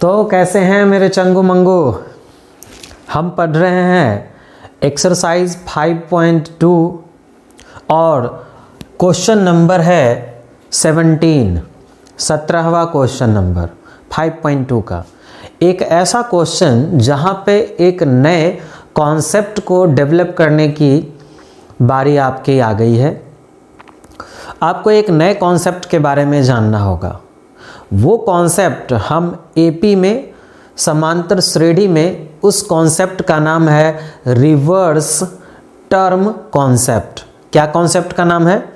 तो कैसे हैं मेरे चंगू मंगू। हम पढ़ रहे हैं एक्सरसाइज 5.2 और क्वेश्चन नंबर है 17वां क्वेश्चन नंबर 5.2 का। एक ऐसा क्वेश्चन जहाँ पे एक नए कॉन्सेप्ट को डेवलप करने की बारी आपकी आ गई है। आपको एक नए कॉन्सेप्ट के बारे में जानना होगा। वो कॉन्सेप्ट हम एपी में समांतर श्रेणी में उस कॉन्सेप्ट का नाम है रिवर्स टर्म कॉन्सेप्ट। क्या कॉन्सेप्ट का नाम है?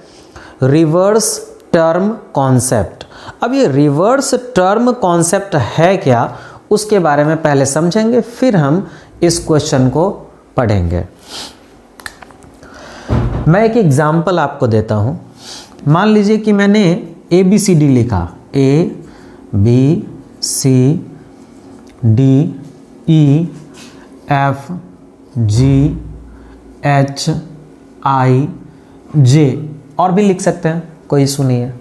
Reverse term concept. अब ये रिवर्स टर्म कॉन्सेप्ट है क्या, उसके बारे में पहले समझेंगे, फिर हम इस क्वेश्चन को पढ़ेंगे। मैं एक एग्जाम्पल आपको देता हूँ। मान लीजिए कि मैंने ABCD लिखा, ABCDEFGHIJ और भी लिख सकते हैं, कोई इशू नहीं है।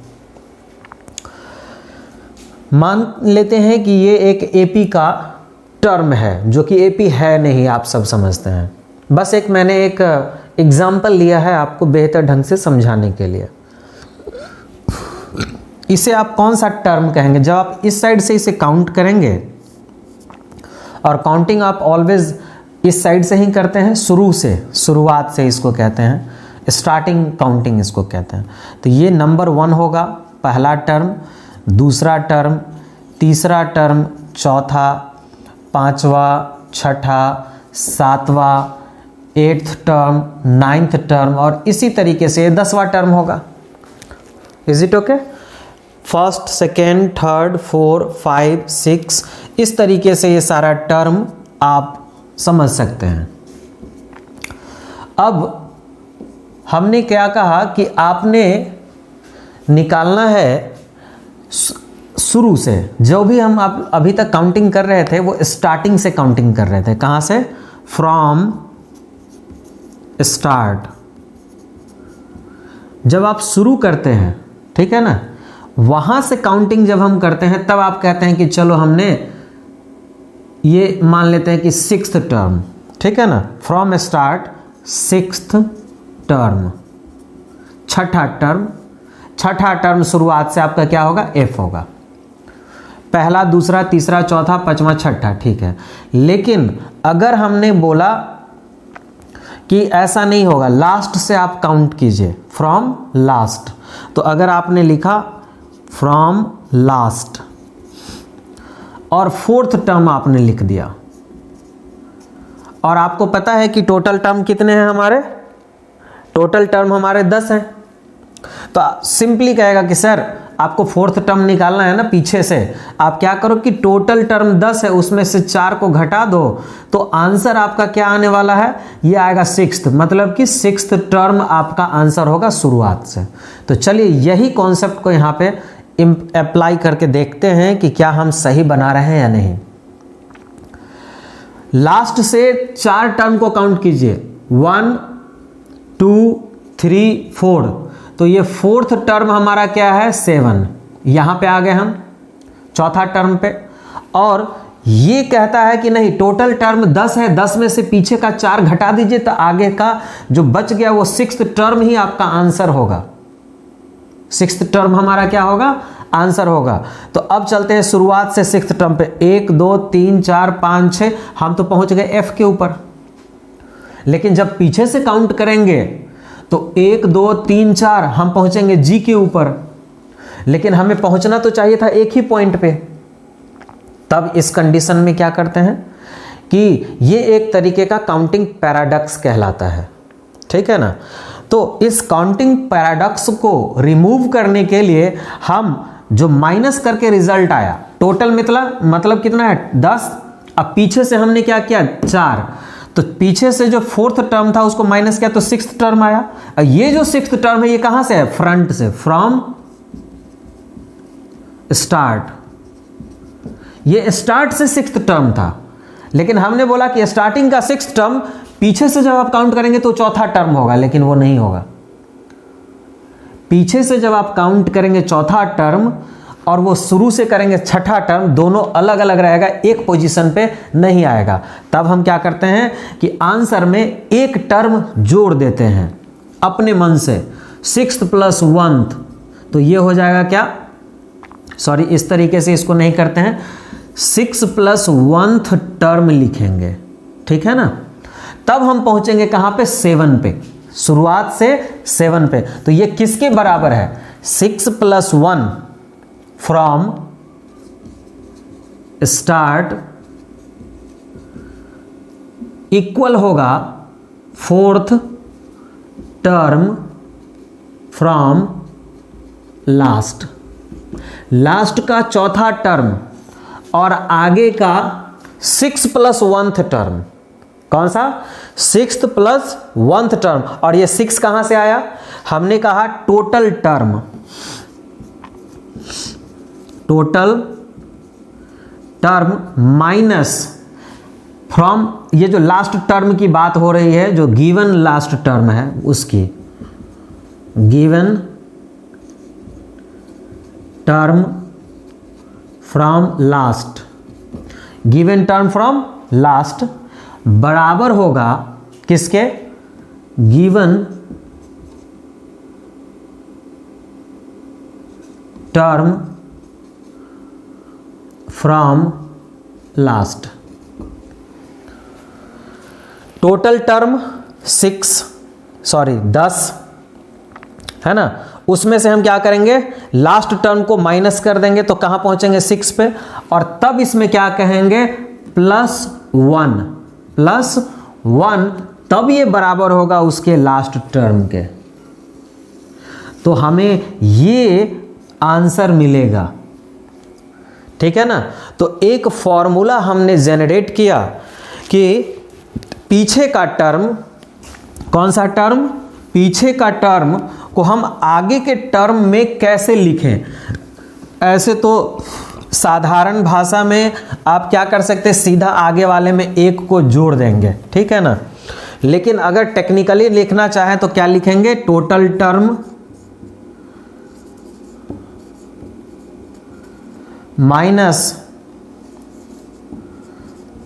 मान लेते हैं कि ये एक AP का टर्म है, जो कि AP है नहीं, आप सब समझते हैं। बस मैंने एक एग्जाम्पल लिया है आपको बेहतर ढंग से समझाने के लिए। इसे आप कौन सा टर्म कहेंगे? जब आप इस साइड से इसे काउंट करेंगे, और काउंटिंग आप ऑलवेज इस साइड से ही करते हैं, शुरुआत से इसको कहते हैं, स्टार्टिंग काउंटिंग इसको कहते हैं। तो ये नंबर 1 होगा, पहला टर्म, दूसरा टर्म, तीसरा टर्म, चौथा, पांचवा, छठा, सातवां, 8th टर्म, 9th टर्म और इसी तरीके से 10वां टर्म होगा। Is it okay? First, second, third, 4, 5, 6 इस तरीके से ये सारा टर्म आप समझ सकते हैं। अब हमने क्या कहा कि आपने निकालना है शुरू से। जो भी हम आप अभी तक काउंटिंग कर रहे थे वो स्टार्टिंग से काउंटिंग कर रहे थे। कहाँ से? From start. जब आप शुरू करते हैं, ठीक है ना, वहां से काउंटिंग जब हम करते हैं तब आप कहते हैं कि चलो हमने ये मान लेते हैं कि 6th टर्म, ठीक है ना, फ्रॉम स्टार्ट 6th टर्म, छठा टर्म शुरुआत से आपका क्या होगा? F होगा। पहला, दूसरा, तीसरा, चौथा, पांचवा, छठा, ठीक है। लेकिन अगर हमने बोला कि ऐसा नहीं होगा, लास्ट से आप काउंट कीजिए, फ्रॉम लास्ट, तो अगर आपने लिखा फ्रॉम लास्ट और 4th टर्म आपने लिख दिया, और आपको पता है कि टोटल टर्म कितने हैं हमारे? टोटल टर्म हमारे 10 हैं। तो सिंपली कहेगा कि सर आपको 4th टर्म निकालना है ना, पीछे से आप क्या करो कि टोटल टर्म 10 है, उसमें से 4 को घटा दो, तो आंसर आपका क्या आने वाला है? ये आएगा 6th, मतलब कि 6th टर्म आपका आंसर होगा शुरुआत से। तो चलिए यही कॉन्सेप्ट को यहाँ पे अप्लाई करके देखते हैं कि क्या हम सही बना रहे हैं या नहीं। लास्ट से 4 टर्म को काउंट कीजिए, 1 2 3 4, तो ये 4th टर्म हमारा क्या है? 7। यहां पे आ गए हम चौथा टर्म पे, और ये कहता है कि नहीं, टोटल टर्म 10 है, 10 में से पीछे का 4 घटा दीजिए, तो आगे का जो बच गया वो 6th टर्म ही आपका आंसर होगा। 6th टर्म हमारा क्या होगा? आंसर होगा। तो अब चलते हैं शुरुआत से 6th टर्म पे। 1 2 3 4 5 6, हम तो पहुंच गए F के ऊपर। लेकिन जब पीछे से काउंट करेंगे तो 1 2 3 4 हम पहुंचेंगे G के ऊपर, लेकिन हमें पहुंचना तो चाहिए था एक ही पॉइंट पे। तब इस कंडीशन में क्या करते हैं कि ये एक तरीके का काउंटिंग पैराडॉक्स कहलाता है, ठीक है ना। तो इस काउंटिंग पैराडॉक्स को रिमूव करने के लिए हम जो माइनस करके रिजल्ट आया, टोटल मतलब कितना है? 10। अब पीछे से हमने क्या किया? 4, तो पीछे से जो 4th टर्म था उसको माइनस किया तो 6th टर्म आया। ये जो 6th टर्म है ये कहां से है? फ्रंट से, फ्रॉम स्टार्ट। ये स्टार्ट से 6th टर्म था, लेकिन हमने बोला कि स्टार्टिंग का 6th टर्म पीछे से जब आप काउंट करेंगे तो चौथा टर्म होगा, लेकिन वो नहीं होगा। पीछे से जब आप काउंट करेंगे चौथा टर्म और वो शुरू से करेंगे छठा टर्म, दोनों अलग अलग रहेगा, एक पोजीशन पे नहीं आएगा, तब हम क्या करते हैं कि आंसर में एक टर्म जोड़ देते हैं अपने मन से, 6th + 1th, तो ये हो जाएगा क्या, सॉरी इस तरीके से इसको नहीं करते हैं, 6 + 1th टर्म लिखेंगे, ठीक है ना। तब हम पहुंचेंगे कहां पे, 7 पे, शुरुआत से 7 पे। तो ये किसके बराबर है, 6 + 1 फ्रॉम स्टार्ट इक्वल होगा 4th term from last, last का चौथा टर्म और आगे का 6 + 1th टर्म, कौन सा, 6th + 1th टर्म। और ये 6 कहां से आया, हमने कहा total term, total term minus from, ये जो लास्ट टर्म की बात हो रही है, जो गिवन लास्ट टर्म है उसकी, given term from last, given term from last बराबर होगा किसके, given term from last. Total term 10 है ना, उसमें से हम क्या करेंगे, लास्ट टर्म को माइनस कर देंगे तो कहां पहुंचेंगे, 6 पे, और तब इसमें क्या कहेंगे, +1, तब ये बराबर होगा उसके लास्ट टर्म के, तो हमें ये आंसर मिलेगा, ठीक है ना। तो एक फॉर्मूला हमने जनरेट किया कि पीछे का टर्म, कौन सा टर्म, पीछे का टर्म को हम आगे के टर्म में कैसे लिखें। ऐसे तो साधारण भाषा में आप क्या कर सकते हैं, सीधा आगे वाले में एक को जोड़ देंगे, ठीक है ना। लेकिन अगर टेक्निकली लिखना चाहें तो क्या लिखेंगे, total term minus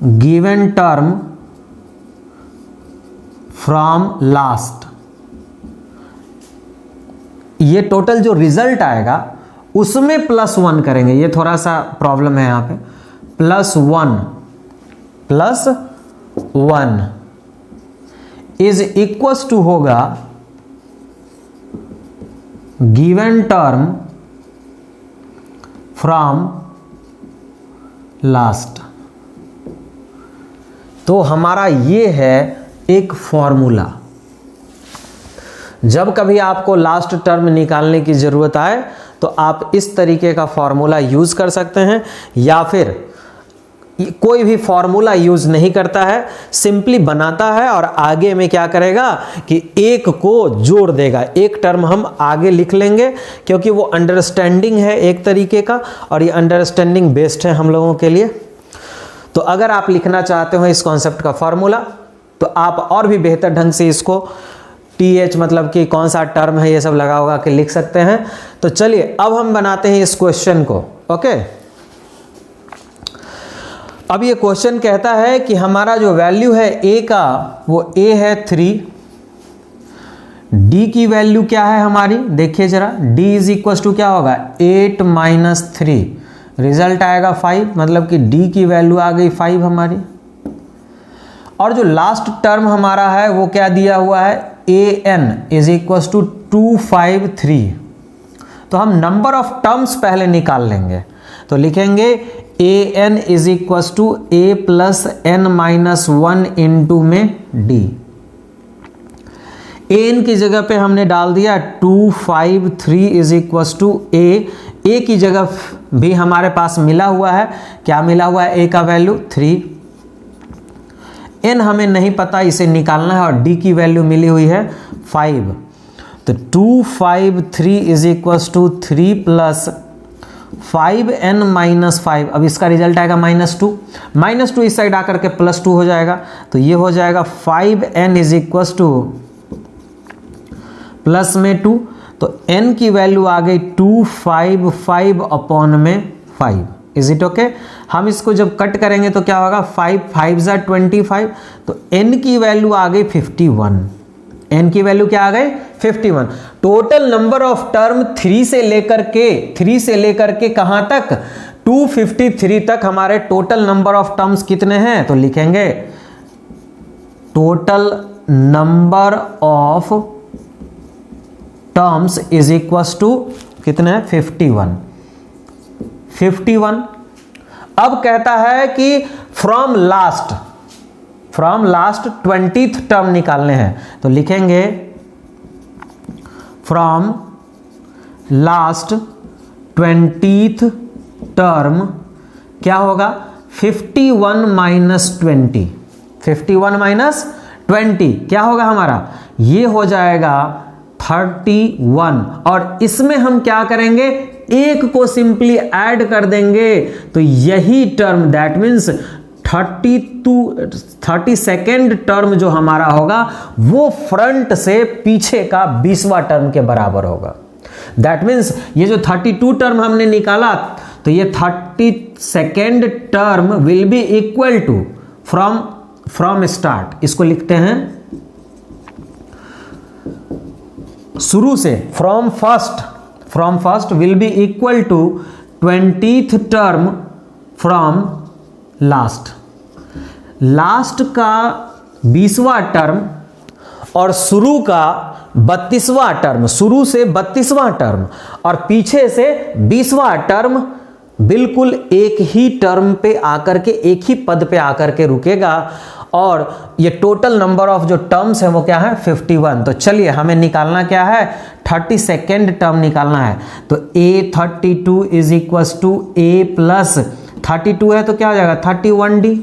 given term from last. ये टोटल जो रिजल्ट आएगा उसमें +1 करेंगे, ये थोड़ा सा प्रॉब्लम है यहां पे, +1 इज इक्वल्स टू होगा गिवन टर्म फ्रॉम लास्ट। तो हमारा ये है एक फॉर्मूला। जब कभी आपको लास्ट टर्म निकालने की ज़रूरत आए तो आप इस तरीके का फॉर्मूला यूज़ कर सकते हैं, या फिर कोई भी फॉर्मूला यूज़ नहीं करता है, सिंपली बनाता है और आगे में क्या करेगा कि एक को जोड़ देगा, एक टर्म हम आगे लिख लेंगे, क्योंकि वो अंडरस्टैंडिंग है एक तरीके का, और ये अंडरस्टैंडिंग बेस्ड है हम लोगों के लिए। तो अगर आप लिखना चाहते हो इस कॉन्सेप्ट का फॉर्मूला तो आप और भी बेहतर ढंग से इसको TH मतलब कि कौन सा टर्म है ये सब लगा होगा कि लिख सकते हैं। तो चलिए अब हम बनाते हैं इस क्वेश्चन को। ओके, अब ये क्वेश्चन कहता है कि हमारा जो वैल्यू है A का, वो A है 3, D की वैल्यू क्या है हमारी, देखिए जरा, D इज इक्वल टू क्या होगा, 8 - 3, रिजल्ट आएगा 5, मतलब कि D की वैल्यू आ गई 5 हमारी। और जो लास्ट टर्म हमारा है वो क्या दिया हुआ है, AN इज इक्वल टू 253। तो हम नंबर ऑफ टर्म्स पहले निकाल लेंगे, तो लिखेंगे AN is equal to A + n-1 into में D। AN की जगह पे हमने डाल दिया 253 इज इक्वल टू A की जगह भी हमारे पास मिला हुआ है, क्या मिला हुआ है, A का वैल्यू 3, N हमें नहीं पता, इसे निकालना है, और D की वैल्यू मिली हुई है 5। तो 253 इज इक्वल टू 3 + 5n-5, अब इसका रिजल्ट आएगा -2, -2 इस साइड आकर के +2 हो जाएगा, तो ये हो जाएगा 5n is equal two plus में 2, तो n की वैल्यू आ गई 255 अपॉन में 5। Is it okay? हम इसको जब कट करेंगे तो क्या होगा, 5 5 ज़ा 25, तो n की वैल्यू आ गई 51। n की वैल्यू क्या आ गई, 51। टोटल नंबर ऑफ टर्म 3 से लेकर के कहां तक, 253 तक हमारे टोटल नंबर ऑफ टर्म्स कितने हैं, तो लिखेंगे total number of terms is equal to कितने हैं, 51। अब कहता है कि फ्रॉम लास्ट 20th टर्म निकालने हैं, तो लिखेंगे फ्रॉम लास्ट 20th टर्म क्या होगा, 51 माइनस 20, 51 माइनस 20 क्या होगा हमारा, ये हो जाएगा 31। और इसमें हम क्या करेंगे, एक को सिंपली ऐड कर देंगे, तो यही term that means 32nd term जो हमारा होगा वो फ्रंट से पीछे का 20वां टर्म के बराबर होगा। दैट मीन्स ये जो 32 टर्म हमने निकाला, तो ये 32nd term will be equal to from start, इसको लिखते हैं शुरू से, from first will be equal to 20th term from last का 20वां टर्म और शुरू का 32वां टर्म, शुरू से 32वां टर्म और पीछे से 20वां टर्म बिल्कुल एक ही टर्म पे आकर के, एक ही पद पे आकर के रुकेगा। और ये टोटल नंबर ऑफ जो टर्म्स है वो क्या है, 51। तो चलिए हमें निकालना क्या है, 32nd टर्म निकालना है। तो A32 is equal to A plus 32 है तो क्या हो जाएगा 31D।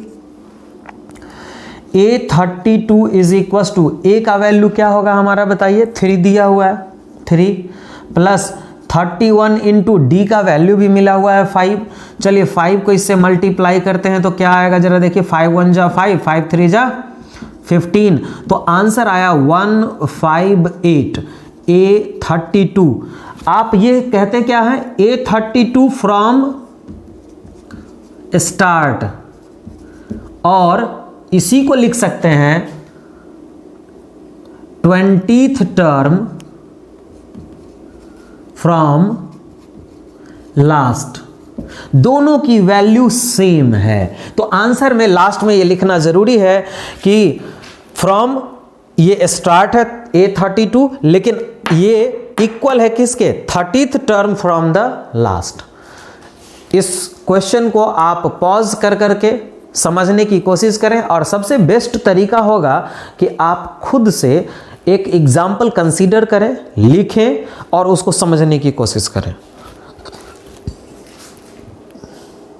A32 is equal to A का वैल्यू क्या होगा हमारा बताइए, 3 दिया हुआ है, 3 प्लस 31 इंटू डी का वैल्यू भी मिला हुआ है 5। चलिए 5 को इससे मल्टीप्लाई करते हैं तो क्या आएगा जरा देखिए, 5 1 जा 5, 5 3 जा 15, तो आंसर आया 158 A32। आप ये कहते क्या है, A32 फ्रॉम स्टार्ट, और इसी को लिख सकते हैं 20th टर्म फ्रॉम लास्ट। दोनों की वैल्यू सेम है, तो आंसर में लास्ट में ये लिखना जरूरी है कि फ्रॉम, ये स्टार्ट है A32 लेकिन ये इक्वल है किसके, 30th term from the last. इस क्वेश्चन को आप पॉज कर करके समझने की कोशिश करें, और सबसे बेस्ट तरीका होगा कि आप खुद से एक एग्जाम्पल कंसीडर करें, लिखें और उसको समझने की कोशिश करें।